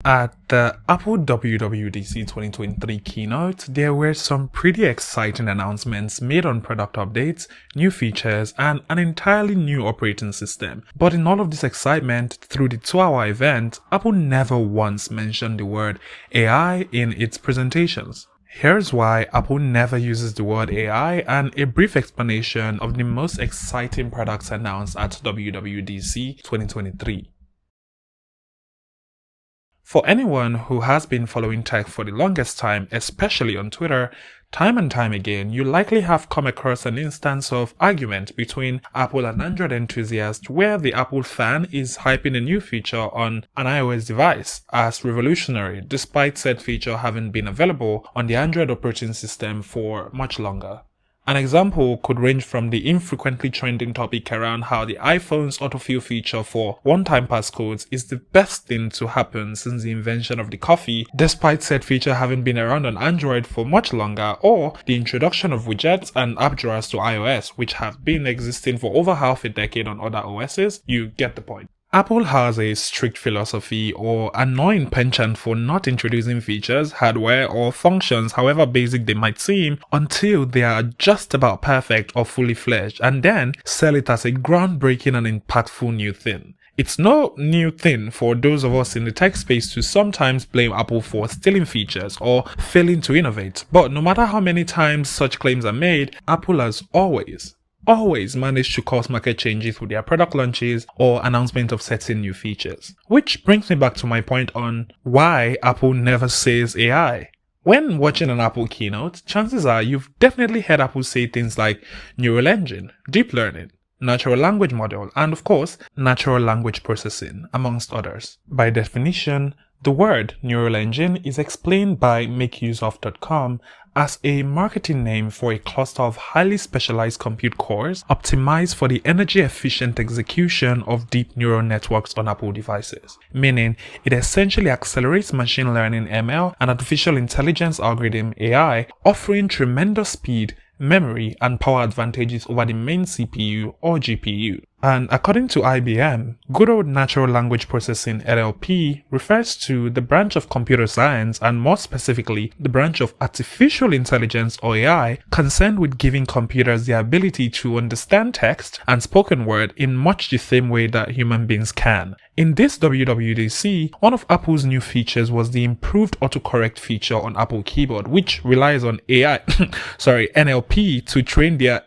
At the Apple WWDC 2023 keynote, there were some pretty exciting announcements made on product updates, new features, and an entirely new operating system. But in all of this excitement, through the 2-hour event, Apple never once mentioned the word AI in its presentations. Here's why Apple never uses the word AI and a brief explanation of the most exciting products announced at WWDC 2023. For anyone who has been following tech for the longest time, especially on Twitter, time and time again, you likely have come across an instance of argument between Apple and Android enthusiasts where the Apple fan is hyping a new feature on an iOS device as revolutionary, despite said feature having been available on the Android operating system for much longer. An example could range from the infrequently trending topic around how the iPhone's autofill feature for one-time passcodes is the best thing to happen since the invention of the coffee, despite said feature having been around on Android for much longer, or the introduction of widgets and app drawers to iOS, which have been existing for over half a decade on other OSs. You get the point. Apple has a strict philosophy or annoying penchant for not introducing features, hardware, or functions, however basic they might seem, until they are just about perfect or fully fledged, and then sell it as a groundbreaking and impactful new thing. It's no new thing for those of us in the tech space to sometimes blame Apple for stealing features or failing to innovate, but no matter how many times such claims are made, Apple has always managed to cause market changes with their product launches or announcement of certain new features. Which brings me back to my point on why Apple never says AI. When watching an Apple keynote, chances are you've definitely heard Apple say things like neural engine, deep learning, natural language model, and of course, natural language processing, amongst others. By definition, the word neural engine is explained by makeuseof.com as a marketing name for a cluster of highly specialized compute cores optimized for the energy-efficient execution of deep neural networks on Apple devices, meaning it essentially accelerates machine learning ML and artificial intelligence algorithm AI, offering tremendous speed, memory, and power advantages over the main CPU or GPU. And according to IBM, good old natural language processing (NLP) refers to the branch of computer science, and more specifically, the branch of artificial intelligence or AI concerned with giving computers the ability to understand text and spoken word in much the same way that human beings can. In this WWDC, one of Apple's new features was the improved autocorrect feature on Apple keyboard, which relies on NLP to train their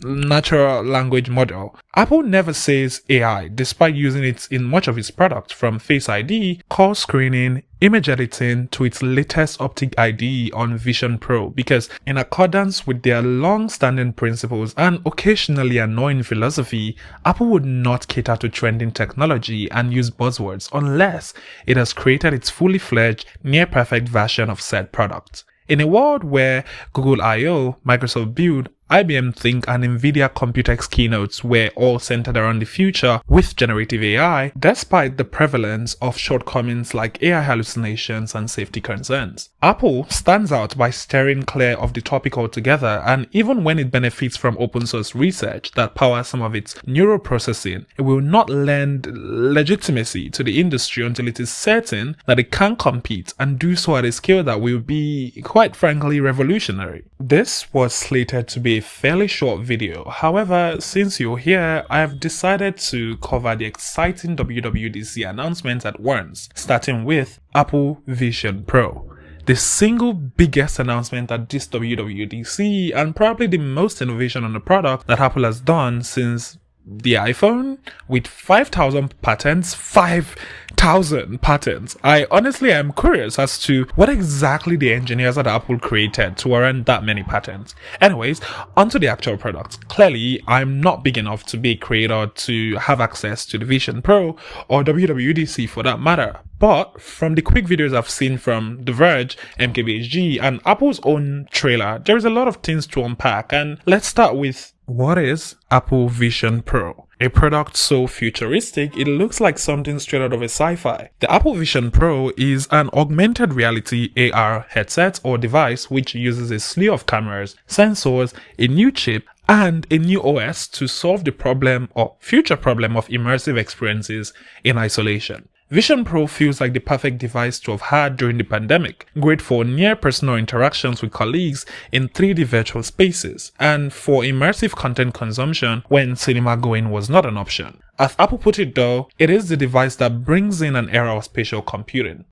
natural language model. Apple never says AI, despite using it in much of its products, from Face ID, call screening, image editing, to its latest Optic ID on Vision Pro, because in accordance with their long-standing principles and occasionally annoying philosophy, Apple would not cater to trending technology and use buzzwords unless it has created its fully fledged, near-perfect version of said product. In a world where Google I/O, Microsoft Build, IBM Think, and NVIDIA Computex keynotes were all centered around the future with generative AI, despite the prevalence of shortcomings like AI hallucinations and safety concerns. Apple stands out by steering clear of the topic altogether, and even when it benefits from open source research that powers some of its neural processing, it will not lend legitimacy to the industry until it is certain that it can compete and do so at a scale that will be, quite frankly, revolutionary. This was slated to be a fairly short video. However, since you're here, I have decided to cover the exciting WWDC announcements at once, starting with Apple Vision Pro. The single biggest announcement at this WWDC, and probably the most innovation on the product that Apple has done since the iPhone, with 5,000 patents. 5,000 patents. I honestly am curious as to what exactly the engineers at Apple created to warrant that many patents. Anyways, onto the actual product. Clearly, I'm not big enough to be a creator to have access to the Vision Pro or WWDC for that matter. But from the quick videos I've seen from The Verge, MKBHD, and Apple's own trailer, there is a lot of things to unpack, and let's start with what is Apple Vision Pro? A product so futuristic, it looks like something straight out of a sci-fi. The Apple Vision Pro is an augmented reality AR headset or device which uses a slew of cameras, sensors, a new chip, and a new OS to solve the problem or future problem of immersive experiences in isolation. Vision Pro feels like the perfect device to have had during the pandemic, great for near-personal interactions with colleagues in 3D virtual spaces, and for immersive content consumption when cinema going was not an option. As Apple put it though, it is the device that brings in an era of spatial computing.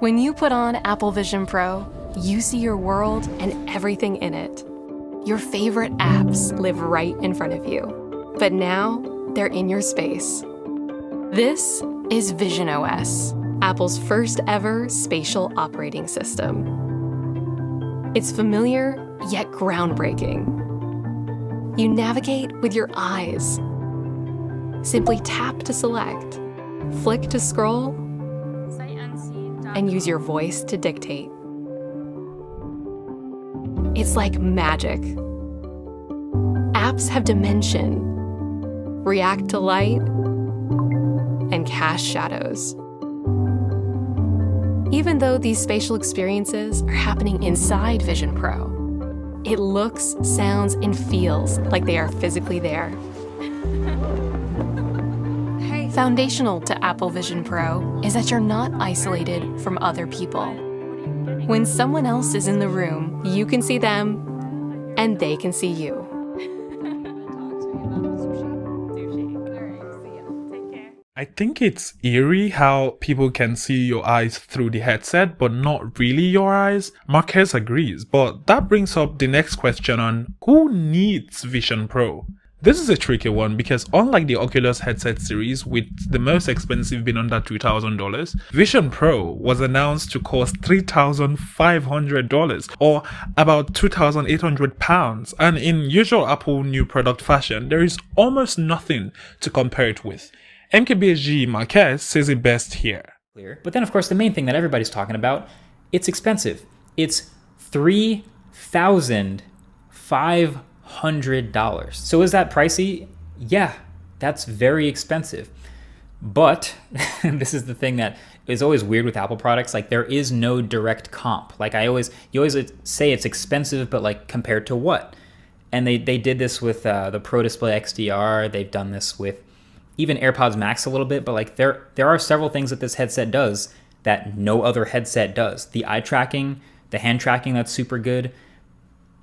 When you put on Apple Vision Pro, you see your world and everything in it. Your favorite apps live right in front of you, but now they're in your space. This is Vision OS, Apple's first ever spatial operating system. It's familiar, yet groundbreaking. You navigate with your eyes. Simply tap to select, flick to scroll, and use your voice to dictate. It's like magic. Apps have dimension, react to light, and cast shadows. Even though these spatial experiences are happening inside Vision Pro, it looks, sounds, and feels like they are physically there. Foundational to Apple Vision Pro is that you're not isolated from other people. When someone else is in the room, you can see them, and they can see you. I think it's eerie how people can see your eyes through the headset, but not really your eyes. Marquez agrees, but that brings up the next question on who needs Vision Pro? This is a tricky one because unlike the Oculus headset series, with the most expensive being under $2,000, Vision Pro was announced to cost $3,500 or about £2,800, and in usual Apple new product fashion, there is almost nothing to compare it with. MKBHD Marquez says it best here. But then, of course, the main thing that everybody's talking about, it's expensive. It's $3,500. So is that pricey? Yeah, that's very expensive. But this is the thing that is always weird with Apple products. Like, there is no direct comp. Like you always say it's expensive, but like compared to what? And they did this with the Pro Display XDR. They've done this with even AirPods Max a little bit, but like there are several things that this headset does that no other headset does. The eye tracking, the hand tracking, that's super good.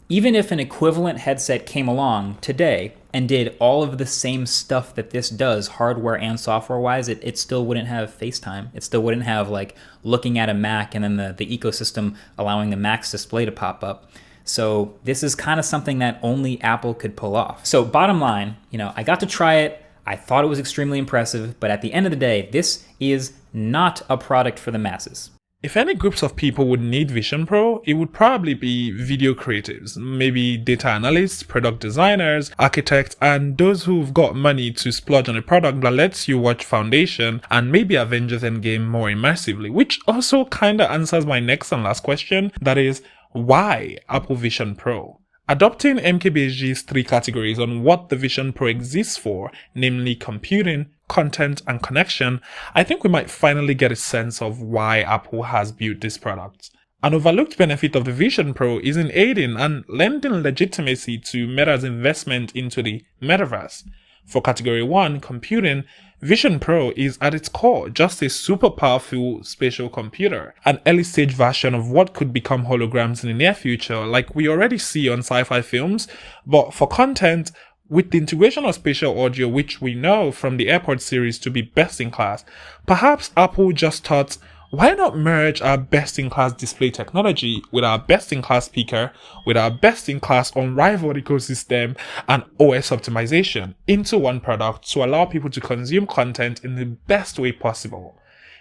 Even if an equivalent headset came along today and did all of the same stuff that this does, hardware and software-wise, it still wouldn't have FaceTime. It still wouldn't have like looking at a Mac and then the ecosystem allowing the Mac's display to pop up. So this is kind of something that only Apple could pull off. So bottom line, I got to try it. I thought it was extremely impressive, but at the end of the day, this is not a product for the masses. If any groups of people would need Vision Pro, it would probably be video creatives, maybe data analysts, product designers, architects, and those who've got money to splurge on a product that lets you watch Foundation and maybe Avengers Endgame more immersively, which also kinda answers my next and last question, that is, why Apple Vision Pro? Adopting MKBHD's 3 categories on what the Vision Pro exists for, namely computing, content, and connection, I think we might finally get a sense of why Apple has built this product. An overlooked benefit of the Vision Pro is in aiding and lending legitimacy to Meta's investment into the metaverse. For Category 1, computing, Vision Pro is at its core just a super powerful spatial computer, an early stage version of what could become holograms in the near future like we already see on sci-fi films, but for content, with the integration of spatial audio which we know from the AirPods series to be best in class, perhaps Apple just thought, why not merge our best-in-class display technology with our best-in-class speaker, with our best-in-class unrivaled ecosystem and OS optimization into one product to allow people to consume content in the best way possible?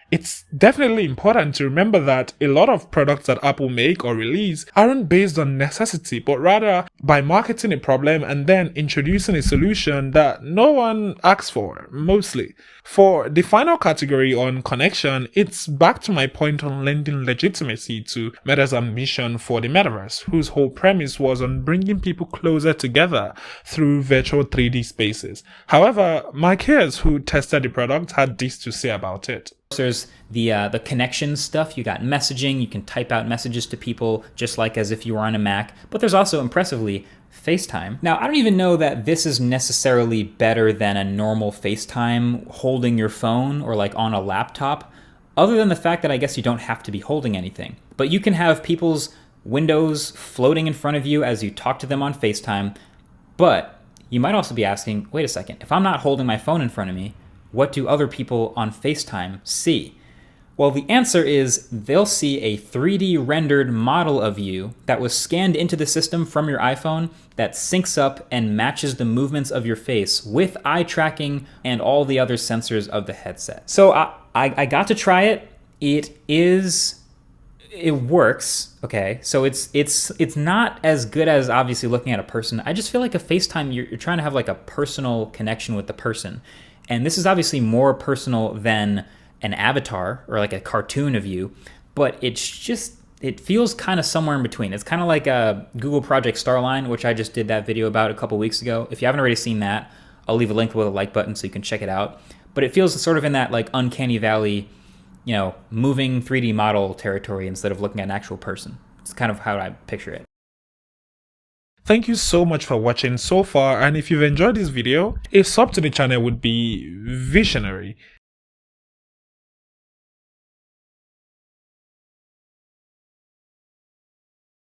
It's definitely important to remember that a lot of products that Apple make or release aren't based on necessity, but rather by marketing a problem and then introducing a solution that no one asks for, mostly. For the final category on connection, it's back to my point on lending legitimacy to Meta's ambition for the metaverse, whose whole premise was on bringing people closer together through virtual 3D spaces. However, Marquez, who tested the product, had this to say about it. There's the connection stuff. You got messaging. You can type out messages to people just like as if you were on a Mac. But there's also, impressively, FaceTime. Now, I don't even know that this is necessarily better than a normal FaceTime holding your phone or like on a laptop, other than the fact that I guess you don't have to be holding anything. But you can have people's windows floating in front of you as you talk to them on FaceTime. But you might also be asking, wait a second, if I'm not holding my phone in front of me, what do other people on FaceTime see? Well, the answer is they'll see a 3D rendered model of you that was scanned into the system from your iPhone that syncs up and matches the movements of your face with eye tracking and all the other sensors of the headset. So I got to try it. It works, okay? So it's not as good as obviously looking at a person. I just feel like a FaceTime, you're trying to have like a personal connection with the person. And this is obviously more personal than an avatar or like a cartoon of you, but it feels kind of somewhere in between. It's kind of like a Google Project Starline, which I just did that video about a couple weeks ago. If you haven't already seen that, I'll leave a link with a like button so you can check it out. But it feels sort of in that like uncanny valley, moving 3D model territory instead of looking at an actual person. It's kind of how I picture it. Thank you so much for watching so far, and if you've enjoyed this video, a sub to the channel would be visionary.